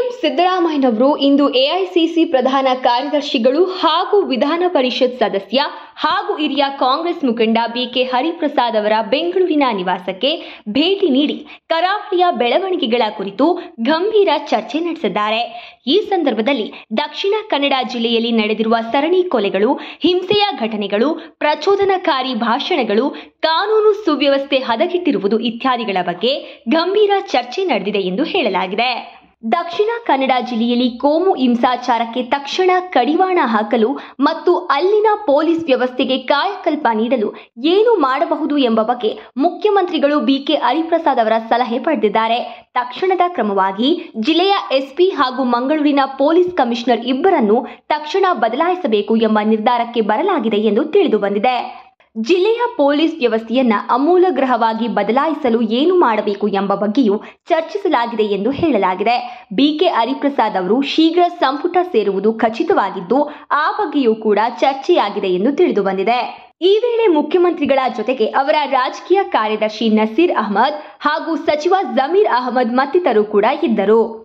CM ಸಿದ್ದರಾಮಯ್ಯನವರು ಇಂದು AICC ಪ್ರಧಾನ ಕಾರ್ಯದರ್ಶಿಗಳು ಹಾಗೂ ವಿಧಾನ ಪರಿಷತ್ ಸದಸ್ಯ ಹಾಗೂ ಹಿರಿಯ ಕಾಂಗ್ರೆಸ್ ಮುಖಂಡ ಬಿಕೆ ಹರಿಪ್ರಸಾದ್ ಅವರ ಬೆಂಗಳೂರಿನ ನಿವಾಸಕ್ಕೆ ಭೇಟಿ ನೀಡಿ ಕರಾವಳಿಯ ಬೆಳವಣಿಗೆಗಳ ಕುರಿತು ಗಂಭೀರ ಚರ್ಚೆ ನಡೆಸಿದ್ದಾರೆ. ಈ ಸಂದರ್ಭದಲ್ಲಿ ದಕ್ಷಿಣ ಕನ್ನಡ ಜಿಲ್ಲೆಯಲ್ಲಿ ನಡೆದಿರುವ ಸರಣಿ ಕೊಲೆಗಳು, ಹಿಂಸೆಯ ಘಟನೆಗಳು, ಪ್ರಚೋದನಕಾರಿ ಭಾಷಣಗಳು, ಕಾನೂನು ಸುವ್ಯವಸ್ಥೆ ಹದಗೆಟ್ಟಿರುವುದು ಇತ್ಯಾದಿಗಳ ಬಗ್ಗೆ ಗಂಭೀರ ಚರ್ಚೆ ನಡೆದಿದೆ ಎಂದು ಹೇಳಲಾಗಿದೆ. ದಕ್ಷಿಣ ಕನ್ನಡ ಜಿಲ್ಲೆಯಲ್ಲಿ ಕೋಮು ಹಿಂಸಾಚಾರಕ್ಕೆ ತಕ್ಷಣ ಕಡಿವಾಣ ಹಾಕಲು ಮತ್ತು ಅಲ್ಲಿನ ಪೊಲೀಸ್ ವ್ಯವಸ್ಥೆಗೆ ಕಾಯಕಲ್ಪ ನೀಡಲು ಏನು ಮಾಡಬಹುದು ಎಂಬ ಬಗ್ಗೆ ಮುಖ್ಯಮಂತ್ರಿಗಳು ಬಿಕೆ ಹರಿಪ್ರಸಾದ್ ಅವರ ಸಲಹೆ ಪಡೆದಿದ್ದಾರೆ. ತಕ್ಷಣದ ಕ್ರಮವಾಗಿ ಜಿಲ್ಲೆಯ ಎಸ್ಪಿ ಹಾಗೂ ಮಂಗಳೂರಿನ ಪೊಲೀಸ್ ಕಮಿಷನರ್ ಇಬ್ಬರನ್ನು ತಕ್ಷಣ ಬದಲಾಯಿಸಬೇಕು ಎಂಬ ನಿರ್ಧಾರಕ್ಕೆ ಬರಲಾಗಿದೆ ಎಂದು ತಿಳಿದು ಬಂದಿದೆ. ಜಿಲ್ಲೆಯ ಪೊಲೀಸ್ ವ್ಯವಸ್ಥೆಯನ್ನ ಅಮೂಲಾಗ್ರವಾಗಿ ಬದಲಾಯಿಸಲು ಏನು ಮಾಡಬೇಕು ಎಂಬ ಬಗ್ಗೆಯೂ ಚರ್ಚಿಸಲಾಗಿದೆ ಎಂದು ಹೇಳಲಾಗಿದೆ. ಬಿಕೆ ಹರಿಪ್ರಸಾದ್ ಅವರು ಶೀಘ್ರ ಸಂಪುಟ ಸೇರುವುದು ಖಚಿತವಾಗಿದ್ದು, ಆ ಬಗ್ಗೆಯೂ ಕೂಡ ಚರ್ಚೆಯಾಗಿದೆ ಎಂದು ತಿಳಿದು ಬಂದಿದೆ. ಈ ವೇಳೆ ಮುಖ್ಯಮಂತ್ರಿಗಳ ಜೊತೆಗೆ ಅವರ ರಾಜಕೀಯ ಕಾರ್ಯದರ್ಶಿ ನಸೀರ್ ಅಹಮದ್ ಹಾಗೂ ಸಚಿವ ಜಮೀರ್ ಅಹಮದ್ ಮತ್ತಿತರರು ಕೂಡ ಇದ್ದರು.